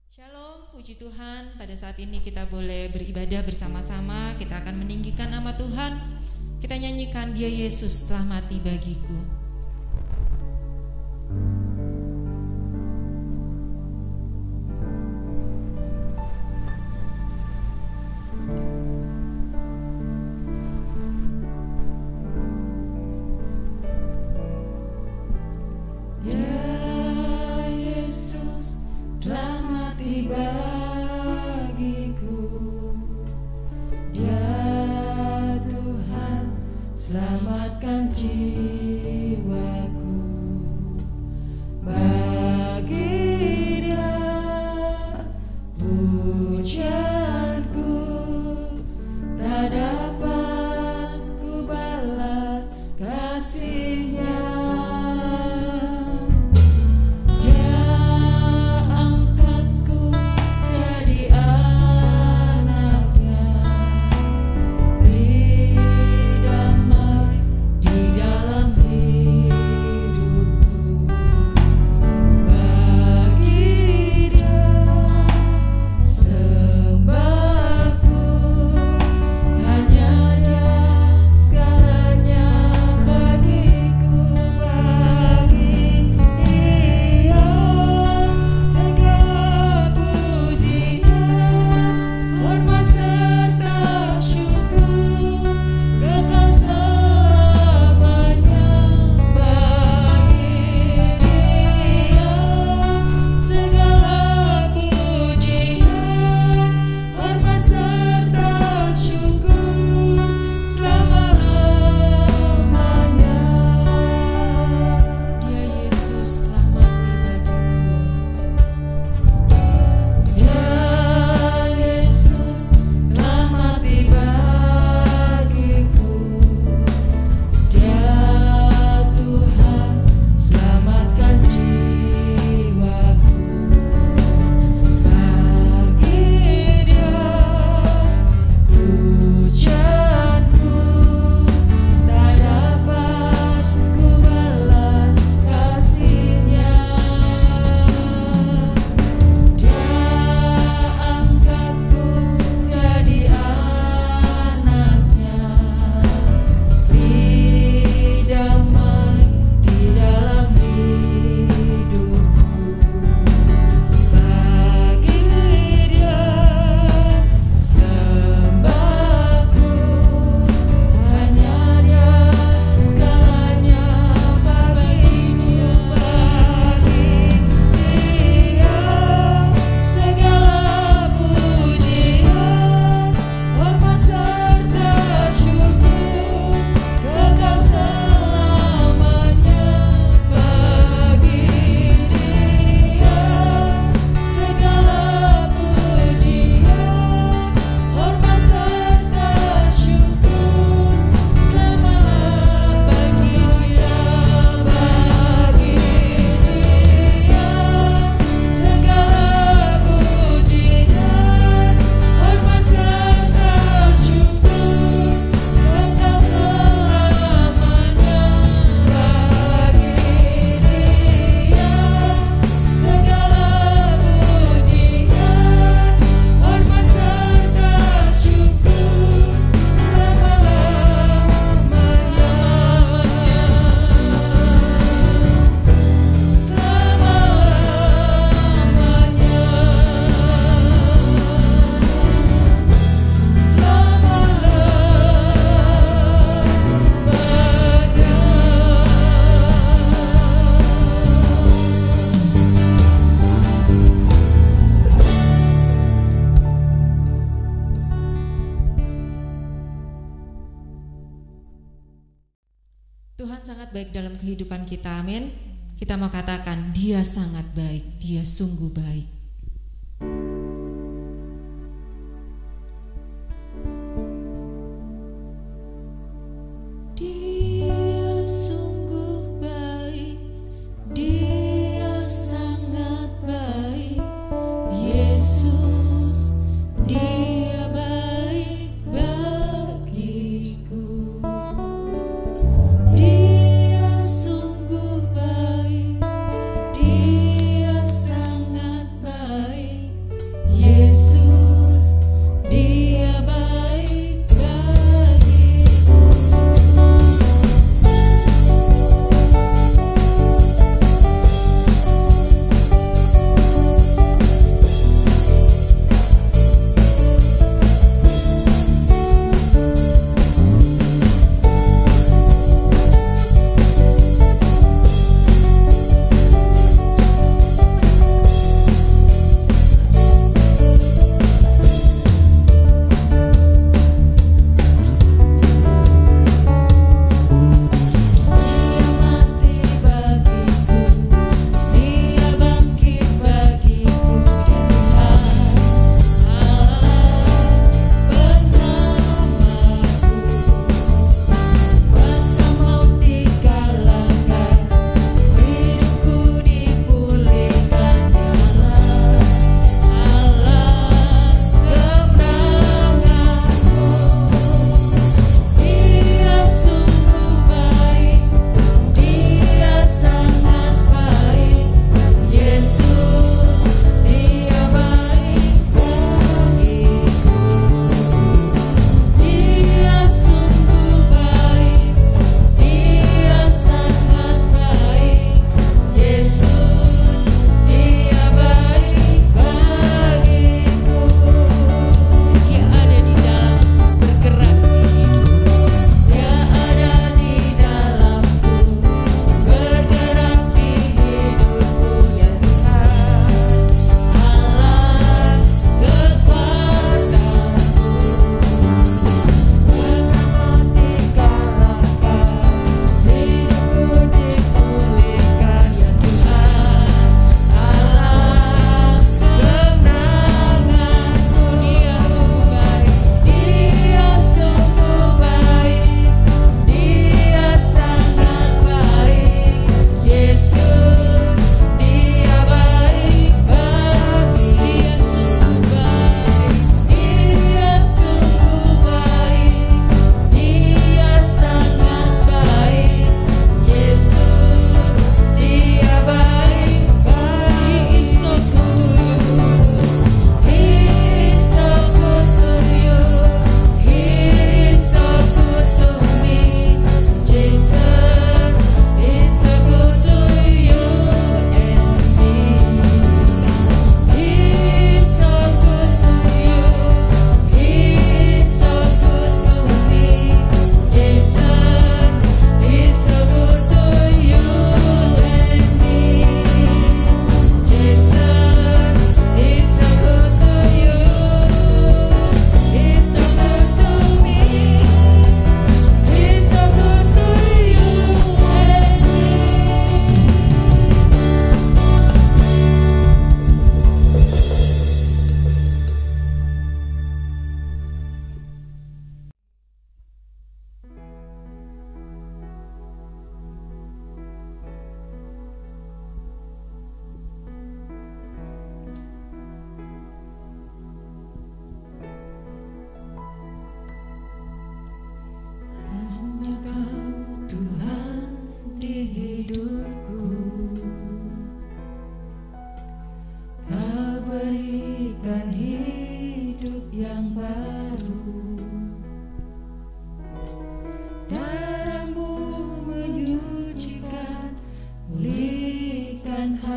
Shalom, puji Tuhan. Pada saat ini kita boleh beribadah bersama-sama. Kita akan meninggikan nama Tuhan. Kita nyanyikan Dia Yesus telah mati bagiku. Selamatkan jiwaku, bagi Dia pujianku tak dapat ku balas kasih-Nya. Dia angkatku jadi anaknya, beri damai di dalam hidupku, bagi Dia sembahku, hanya Dia segalanya bagiku, bagi Dia segala pujian, hormat serta syukur kekal selamanya, bagi Dia segala pujian, hormat serta syukur selama-lamanya. Dia Yesus telah mati bagiku. Dia Yesus telah mati bagiku. Dia Tuhan selamatkan jiwaku, bagi Dia pujianku tak dapat ku balas kasih-Nya. Dia angkatku jadi anaknya, beri damai di dalam hidupku, bagi Dia sembahku, hanya Dia segalanya, bagi Dia segala pujian, hormat serta syukur kekal selamanya, bagi Dia segala pujian, hormat serta syukur selama-lamanya, bagi Dia segala pujian, hormat serta syukur kekal selamanya, bagi Dia segala pujian, hormat serta syukur Tuhan sangat baik dalam kehidupan kita, amin. Kita mau katakan Dia sangat baik, Dia sungguh baik. Dia sungguh baik, Dia sangat baik, Yesus, Dia baik bagiku. Dia sungguh baik, Dia sangat baik.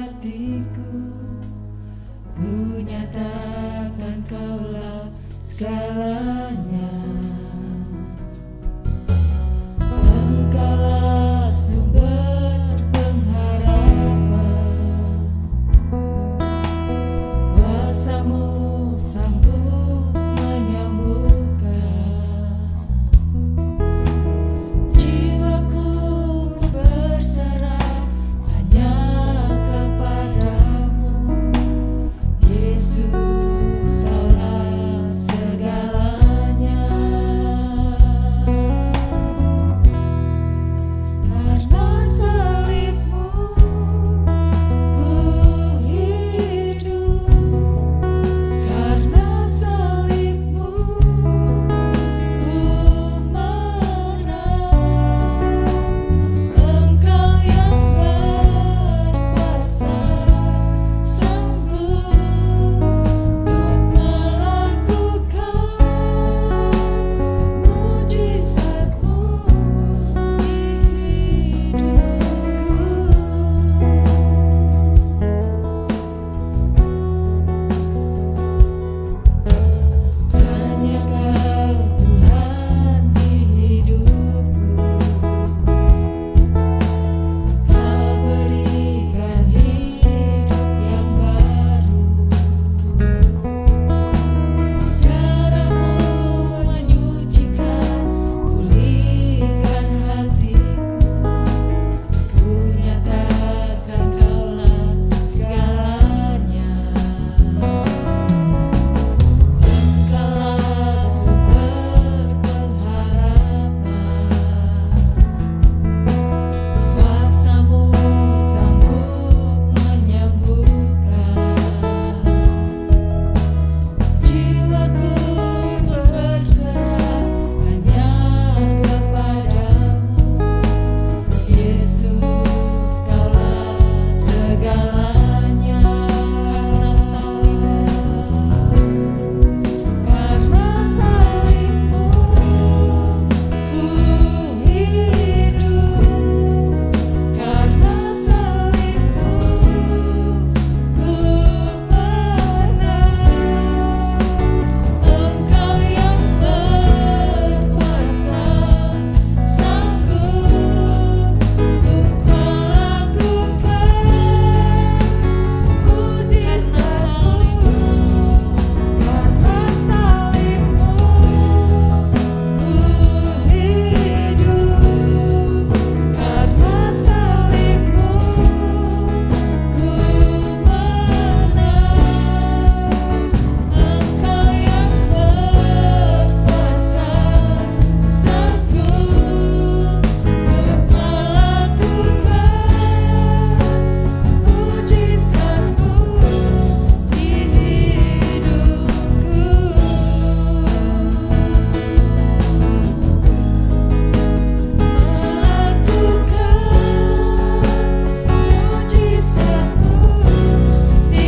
hatiku, ku nyatakan Kaulah segalanya. Engkaulah sumber pengharapan, kuasa-Mu sanggup menyembuhkan. Jiwaku pun berserah hanya kepadamu, Yesus, Kaulah segalanya. Karena salib-Mu ku hidup, karena salib-Mu ku menang. Engkau yang berkuasa, sanggup untuk melakukan mujizat-Mu di hidupku. Hanya Kau Tuhan di hidupku, Kau berikan hidup yang baru. Darah-Mu menyucikan, pulihkan hatiku, ku nyatakan Kaulah segalanya. Engkaulah sumber pengharapan, kuasa-Mu sanggup menyembuhkan. Jiwaku pun berserah hanya kepadamu, Yesus, Kaulah segalanya. Karena salib-Mu, karena salib-Mu ku hidup, karena salib-Mu ku menang. Engkau yang berkuasa, sanggup untuk melakukan mujizat. Karena salib-Mu, karena salib-Mu ku hidup, karena salib-Mu ku menang. Engkau yang berkuasa, sanggup untuk melakukan mujizat-Mu di hidupku. Melakukan mujizat-Mu di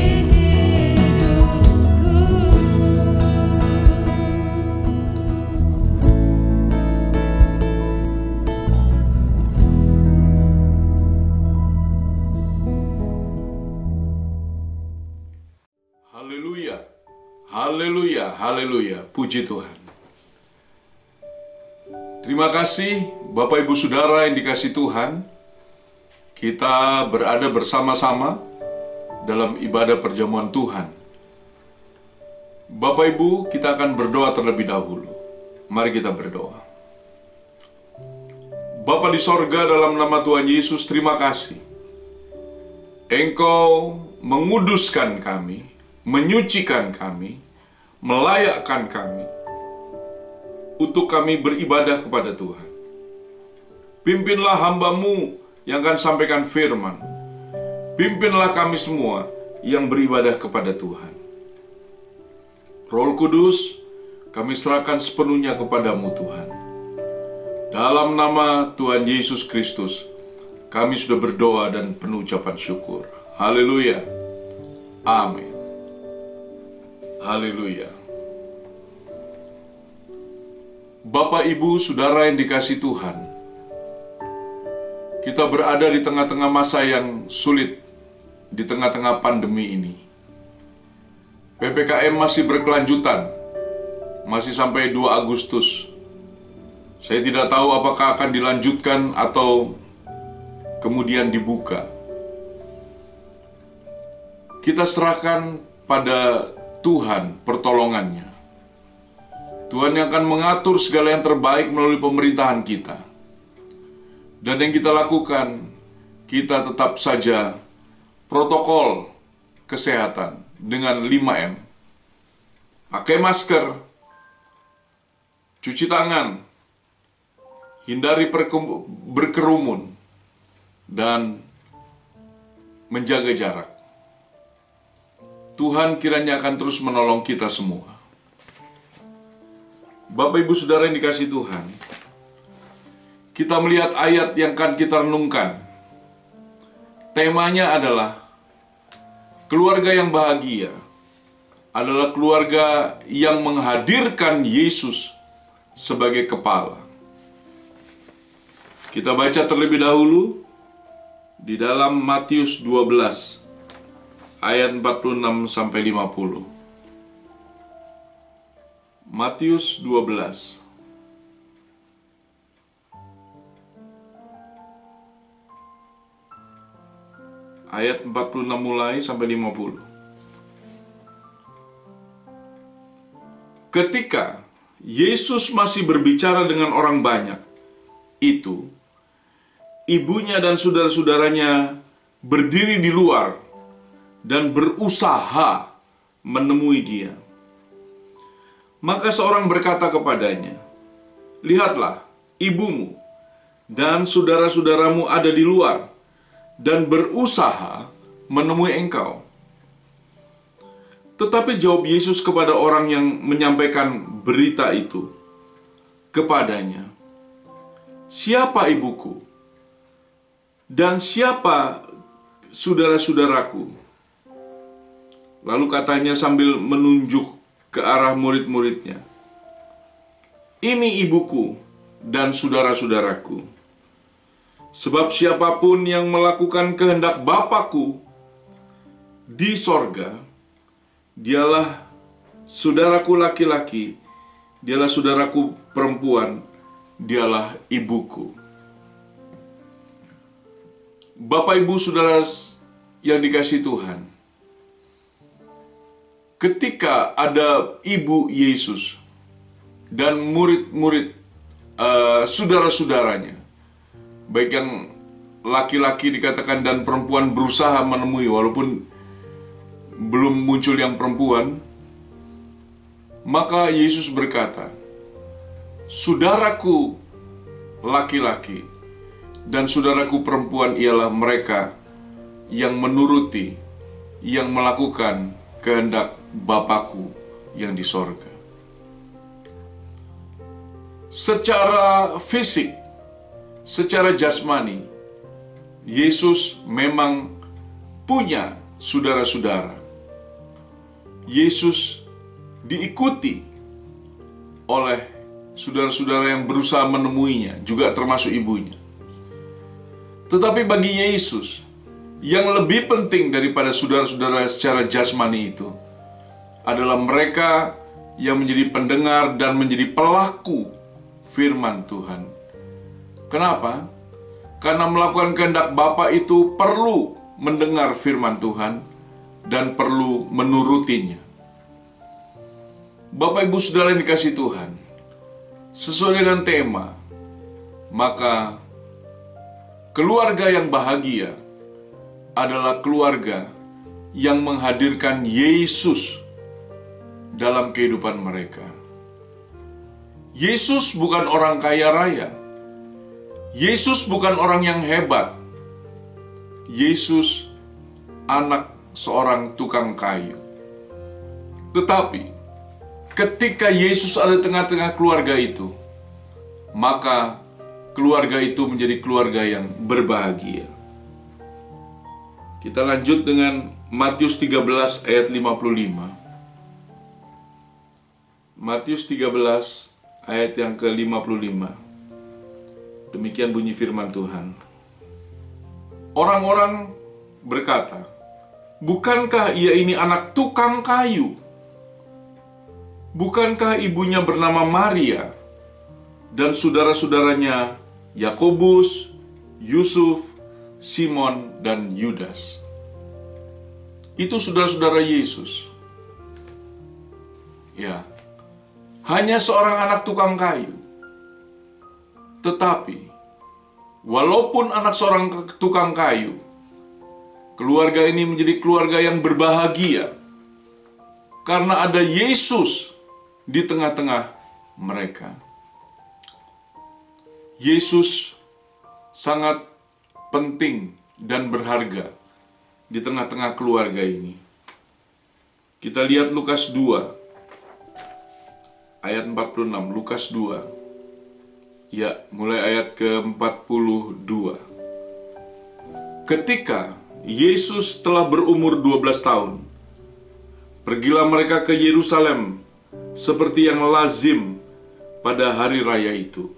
Haleluya, haleluya, haleluya, puji Tuhan. Terima kasih Bapak Ibu Saudara yang dikasihi Tuhan. Kita berada bersama-sama dalam ibadah perjamuan Tuhan. Bapak Ibu, kita akan berdoa terlebih dahulu. Mari kita berdoa. Bapa di sorga, dalam nama Tuhan Yesus, terima kasih. Engkau menguduskan kami, menyucikan kami, melayakkan kami, untuk kami beribadah kepada Tuhan. Pimpinlah hamba-Mu yang akan sampaikan firman. Pimpinlah kami semua yang beribadah kepada Tuhan. Roh Kudus, kami serahkan sepenuhnya kepada-Mu Tuhan. Dalam nama Tuhan Yesus Kristus, kami sudah berdoa dan penuh ucapan syukur. Haleluya. Amin. Haleluya. Bapak, Ibu, Saudara yang dikasihi Tuhan, kita berada di tengah-tengah masa yang sulit, di tengah-tengah pandemi ini. PPKM masih berkelanjutan, masih sampai 2 Agustus. Saya tidak tahu apakah akan dilanjutkan atau kemudian dibuka. Kita serahkan pada Tuhan pertolongannya. Tuhan yang akan mengatur segala yang terbaik melalui pemerintahan kita. Dan yang kita lakukan, kita tetap saja protokol kesehatan dengan 5M. Pakai masker, cuci tangan, hindari berkerumun, dan menjaga jarak. Tuhan kiranya akan terus menolong kita semua. Bapak Ibu Saudara yang dikasihi Tuhan, kita melihat ayat yang akan kita renungkan. Temanya adalah keluarga yang bahagia adalah keluarga yang menghadirkan Yesus sebagai kepala. Kita baca terlebih dahulu di dalam Matius 12 ayat 46 sampai 50. Matius 12 ayat 46 mulai sampai 50. Ketika Yesus masih berbicara dengan orang banyak, itu ibunya dan saudara-saudaranya berdiri di luar dan berusaha menemui dia. Maka seorang berkata kepadanya, "Lihatlah, ibumu dan saudara-saudaramu ada di luar dan berusaha menemui engkau." Tetapi jawab Yesus kepada orang yang menyampaikan berita itu kepadanya, "Siapa ibuku? Dan siapa saudara-saudaraku?" Lalu katanya sambil menunjuk ke arah murid-muridnya, "Ini ibuku dan saudara-saudaraku. Sebab siapapun yang melakukan kehendak Bapa-Ku di sorga, dialah saudaraku laki-laki, dialah saudaraku perempuan, dialah ibuku." Bapak Ibu Saudara yang dikasihi Tuhan, ketika ada ibu Yesus dan murid-murid saudara-saudaranya, baik yang laki-laki dikatakan dan perempuan berusaha menemui, walaupun belum muncul yang perempuan, maka Yesus berkata, "Saudaraku laki-laki dan saudaraku perempuan ialah mereka yang menuruti, yang melakukan kehendak Bapa-Ku yang di sorga." Secara fisik, secara jasmani, Yesus memang punya saudara-saudara. Yesus diikuti oleh saudara-saudara yang berusaha menemuinya, juga termasuk ibunya. Tetapi bagi Yesus, yang lebih penting daripada saudara-saudara secara jasmani itu adalah mereka yang menjadi pendengar dan menjadi pelaku firman Tuhan. Kenapa? Karena melakukan kehendak Bapa itu perlu mendengar firman Tuhan dan perlu menurutinya. Bapak Ibu Saudara yang dikasihi Tuhan, sesuai dengan tema, maka keluarga yang bahagia adalah keluarga yang menghadirkan Yesus dalam kehidupan mereka. Yesus bukan orang kaya raya. Yesus bukan orang yang hebat. Yesus anak seorang tukang kayu. Tetapi ketika Yesus ada di tengah-tengah keluarga itu, maka keluarga itu menjadi keluarga yang berbahagia. Kita lanjut dengan Matius 13 ayat 55. Matius 13 ayat yang ke-55. Demikian bunyi firman Tuhan. Orang-orang berkata, bukankah ia ini anak tukang kayu? Bukankah ibunya bernama Maria dan saudara-saudaranya Yakobus, Yusuf, Simon, dan Yudas? Itu saudara-saudara Yesus. Ya, hanya seorang anak tukang kayu. Tetapi, walaupun anak seorang tukang kayu, keluarga ini menjadi keluarga yang berbahagia karena ada Yesus di tengah-tengah mereka. Yesus sangat penting dan berharga di tengah-tengah keluarga ini. Kita lihat Lukas 2 ayat 46, Lukas 2. Ya, mulai ayat ke-42. Ketika Yesus telah berumur 12 tahun, pergilah mereka ke Yerusalem seperti yang lazim pada hari raya itu.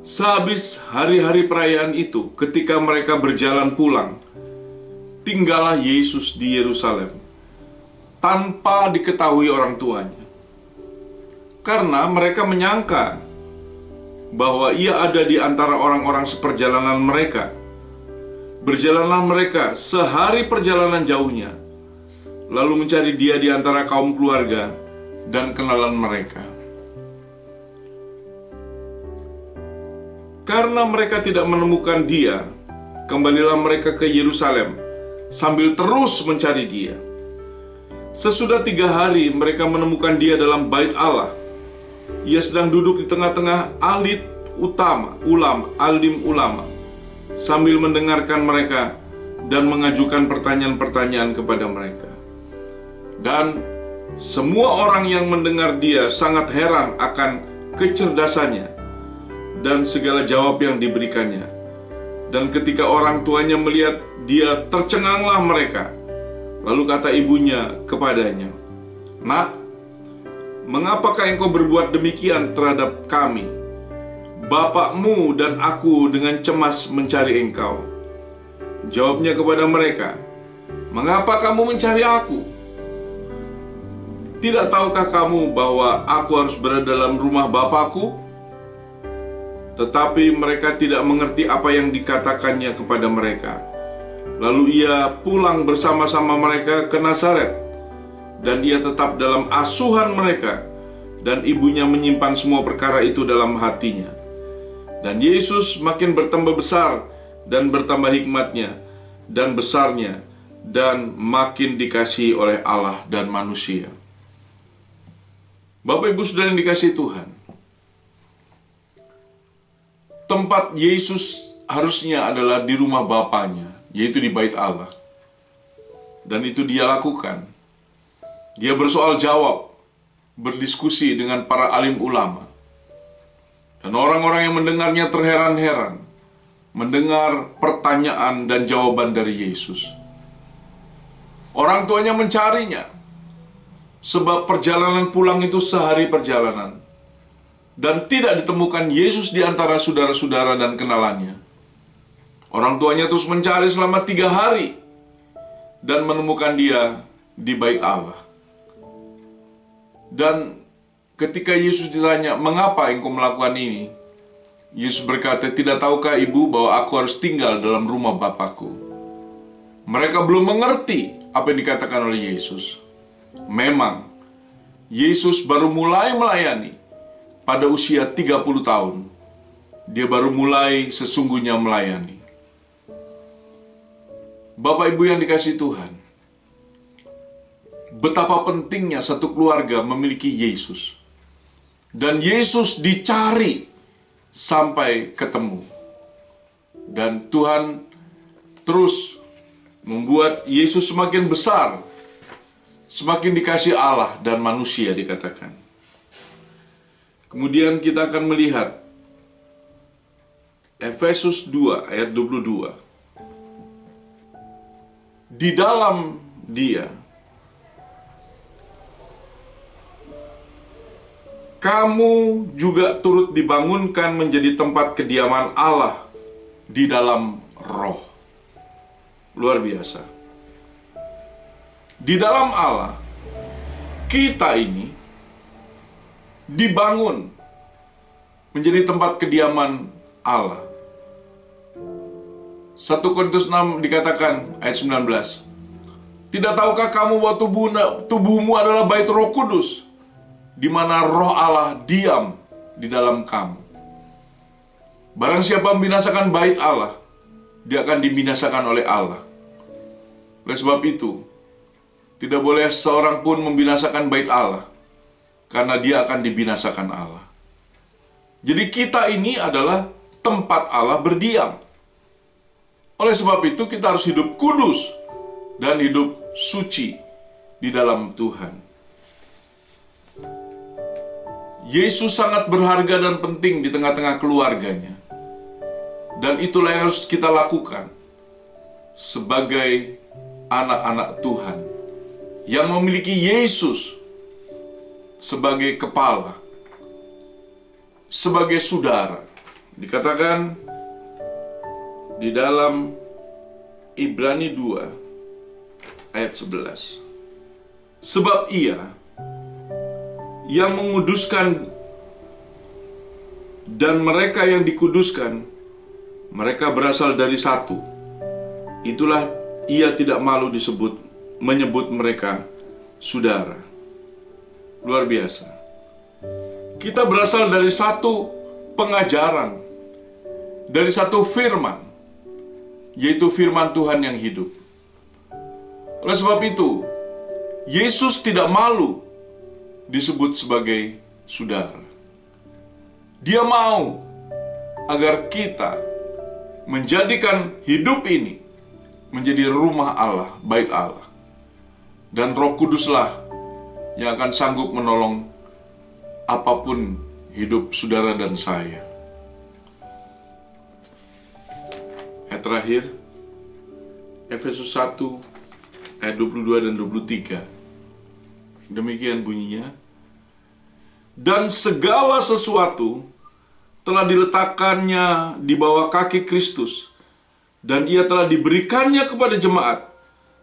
Sehabis hari-hari perayaan itu, ketika mereka berjalan pulang, tinggallah Yesus di Yerusalem tanpa diketahui orang tuanya. Karena mereka menyangka bahwa ia ada di antara orang-orang seperjalanan mereka. Berjalanlah mereka sehari perjalanan jauhnya, lalu mencari dia di antara kaum keluarga dan kenalan mereka. Karena mereka tidak menemukan dia, kembalilah mereka ke Yerusalem sambil terus mencari dia. Sesudah 3 hari mereka menemukan dia dalam bait Allah. Ia sedang duduk di tengah-tengah alim ulama, sambil mendengarkan mereka dan mengajukan pertanyaan-pertanyaan kepada mereka. Dan semua orang yang mendengar dia sangat heran akan kecerdasannya dan segala jawab yang diberikannya. Dan ketika orang tuanya melihat dia, tercenganglah mereka. Lalu kata ibunya kepadanya, "Nak, mengapakah engkau berbuat demikian terhadap kami? Bapakmu dan aku dengan cemas mencari engkau." Jawabnya kepada mereka, "Mengapa kamu mencari aku? Tidak tahukah kamu bahwa aku harus berada dalam rumah Bapakku?" Tetapi mereka tidak mengerti apa yang dikatakannya kepada mereka. Lalu ia pulang bersama-sama mereka ke Nazaret, dan ia tetap dalam asuhan mereka, dan ibunya menyimpan semua perkara itu dalam hatinya. Dan Yesus makin bertambah besar dan bertambah hikmatnya dan besarnya, dan makin dikasihi oleh Allah dan manusia. Bapak Ibu Saudara yang dikasihi Tuhan, tempat Yesus harusnya adalah di rumah Bapanya, yaitu di bait Allah. Dan itu dia lakukan. Dia bersoal jawab, berdiskusi dengan para alim ulama. Dan orang-orang yang mendengarnya terheran-heran, mendengar pertanyaan dan jawaban dari Yesus. Orang tuanya mencarinya, sebab perjalanan pulang itu sehari perjalanan. Dan tidak ditemukan Yesus di antara saudara-saudara dan kenalannya. Orang tuanya terus mencari selama 3 hari dan menemukan dia di bait Allah. Dan ketika Yesus ditanya, "Mengapa engkau melakukan ini?" Yesus berkata, "Tidak tahukah ibu bahwa aku harus tinggal dalam rumah Bapakku?" Mereka belum mengerti apa yang dikatakan oleh Yesus. Memang, Yesus baru mulai melayani pada usia 30 tahun. Dia baru mulai sesungguhnya melayani. Bapak Ibu yang dikasihi Tuhan, betapa pentingnya satu keluarga memiliki Yesus. Dan Yesus dicari sampai ketemu. Dan Tuhan terus membuat Yesus semakin besar, semakin dikasihi Allah dan manusia dikatakan. Kemudian kita akan melihat Efesus 2 ayat 22. Di dalam Dia kamu juga turut dibangunkan menjadi tempat kediaman Allah di dalam Roh. Luar biasa. di dalam Allah, kita ini dibangun menjadi tempat kediaman Allah. 1 Korintus 6 dikatakan ayat 19, tidak tahukah kamu bahwa tubuhmu adalah bait Roh Kudus, di mana Roh Allah diam di dalam kamu. Barang siapa membinasakan bait Allah, dia akan dibinasakan oleh Allah. Oleh sebab itu, tidak boleh seorang pun membinasakan bait Allah, karena dia akan dibinasakan Allah. Jadi kita ini adalah tempat Allah berdiam. Oleh sebab itu kita harus hidup kudus dan hidup suci di dalam Tuhan. Yesus sangat berharga dan penting di tengah-tengah keluarganya. Dan itulah yang harus kita lakukan sebagai anak-anak Tuhan yang memiliki Yesus sebagai kepala, sebagai saudara. Dikatakan di dalam Ibrani 2 ayat 11. Sebab Ia yang menguduskan dan mereka yang dikuduskan, mereka berasal dari satu. Itulah Ia tidak malu menyebut mereka saudara. Luar biasa. Kita berasal dari satu pengajaran, dari satu firman, yaitu firman Tuhan yang hidup. Oleh sebab itu, Yesus tidak malu disebut sebagai saudara. Dia mau agar kita menjadikan hidup ini menjadi rumah Allah, bait Allah. Dan Roh Kuduslah yang akan sanggup menolong apapun hidup saudara dan saya. Ayat terakhir, Efesus 1 ayat 22 dan 23. Demikian bunyinya. Dan segala sesuatu telah diletakkannya di bawah kaki Kristus, dan Ia telah diberikannya kepada jemaat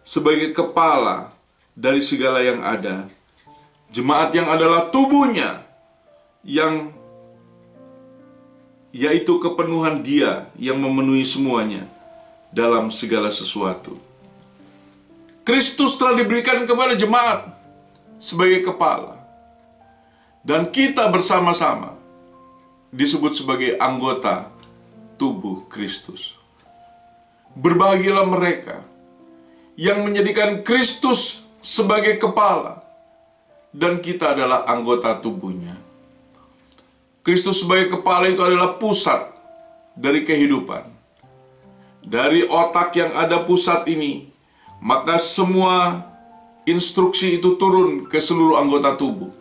sebagai kepala dari segala yang ada. Jemaat yang adalah tubuhnya, yang yaitu kepenuhan Dia yang memenuhi semuanya dalam segala sesuatu. Kristus telah diberikan kepada jemaat sebagai kepala, dan kita bersama-sama disebut sebagai anggota tubuh Kristus. Berbahagialah mereka yang menjadikan Kristus sebagai kepala, dan kita adalah anggota tubuhnya. Kristus sebagai kepala itu adalah pusat dari kehidupan. Dari otak yang ada pusat ini, maka semua instruksi itu turun ke seluruh anggota tubuh.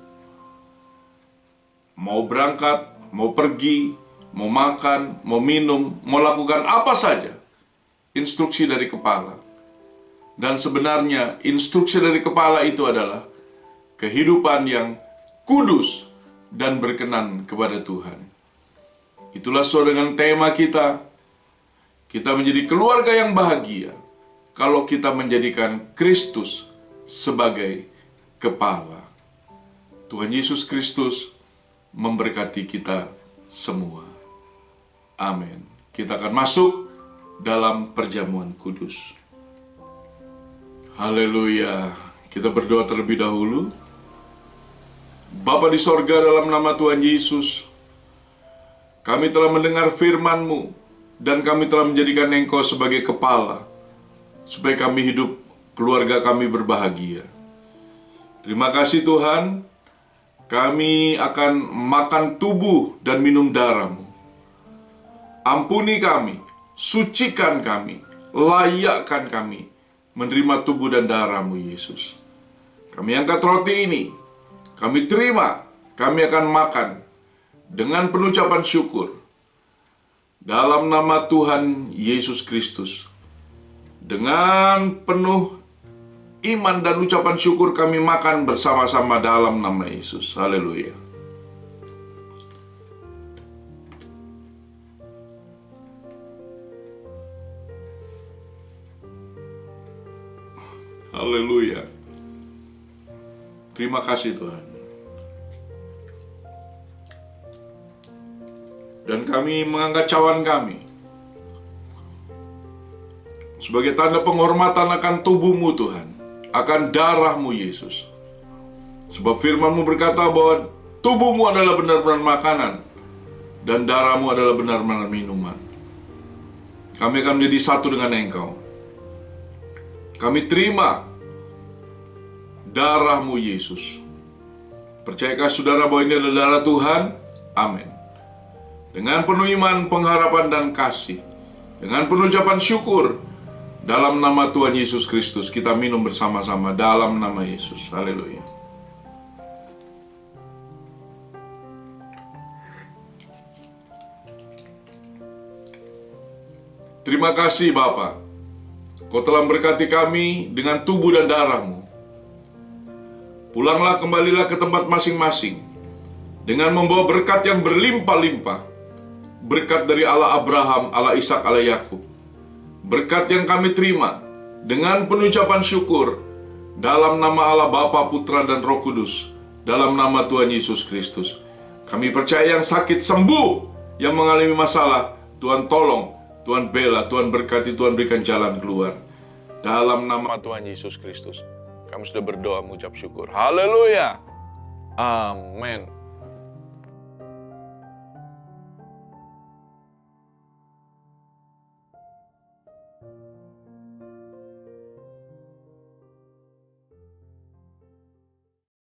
Mau berangkat, mau pergi, mau makan, mau minum, mau lakukan apa saja, instruksi dari kepala. Dan sebenarnya instruksi dari kepala itu adalah kehidupan yang kudus dan berkenan kepada Tuhan. Itulah sesuai dengan tema kita. Kita menjadi keluarga yang bahagia kalau kita menjadikan Kristus sebagai kepala. Tuhan Yesus Kristus memberkati kita semua. Amin. Kita akan masuk dalam perjamuan kudus. Haleluya. Kita berdoa terlebih dahulu. Bapa di sorga, dalam nama Tuhan Yesus, kami telah mendengar firman-Mu, dan kami telah menjadikan Engkau sebagai kepala, supaya kami hidup, keluarga kami berbahagia. Terima kasih Tuhan. Kami akan makan tubuh dan minum darah-Mu. Ampuni kami, sucikan kami, layakkan kami menerima tubuh dan darah-Mu, Yesus. Kami angkat roti ini, kami terima, kami akan makan dengan penuh ucapan syukur. Dalam nama Tuhan Yesus Kristus, dengan penuh iman dan ucapan syukur kami makan bersama-sama dalam nama Yesus. Haleluya. Haleluya. Terima kasih Tuhan. Dan kami mengangkat cawan kami sebagai tanda penghormatan akan tubuh-Mu Tuhan, akan darah-Mu Yesus. Sebab firman-Mu berkata bahwa tubuh-Mu adalah benar-benar makanan dan darah-Mu adalah benar-benar minuman. Kami akan menjadi satu dengan Engkau. Kami terima darah-Mu Yesus. Percayakah saudara bahwa ini adalah darah Tuhan? Amin. Dengan penuh iman, pengharapan, dan kasih, dengan penuh ucapan syukur, dalam nama Tuhan Yesus Kristus, kita minum bersama-sama dalam nama Yesus. Haleluya. Terima kasih Bapa, Kau telah memberkati kami dengan tubuh dan darah-Mu. Pulanglah, kembalilah ke tempat masing-masing dengan membawa berkat yang berlimpah-limpah. Berkat dari Allah Abraham, Allah Ishak, Allah Yakub. Berkat yang kami terima dengan penuh ucapan syukur dalam nama Allah Bapa, Putra, dan Roh Kudus, dalam nama Tuhan Yesus Kristus. Kami percaya yang sakit sembuh, yang mengalami masalah Tuhan tolong, Tuhan bela, Tuhan berkati, Tuhan berikan jalan keluar. Dalam nama Tuhan Yesus Kristus, kami sudah berdoa mengucap syukur. Haleluya. Amin.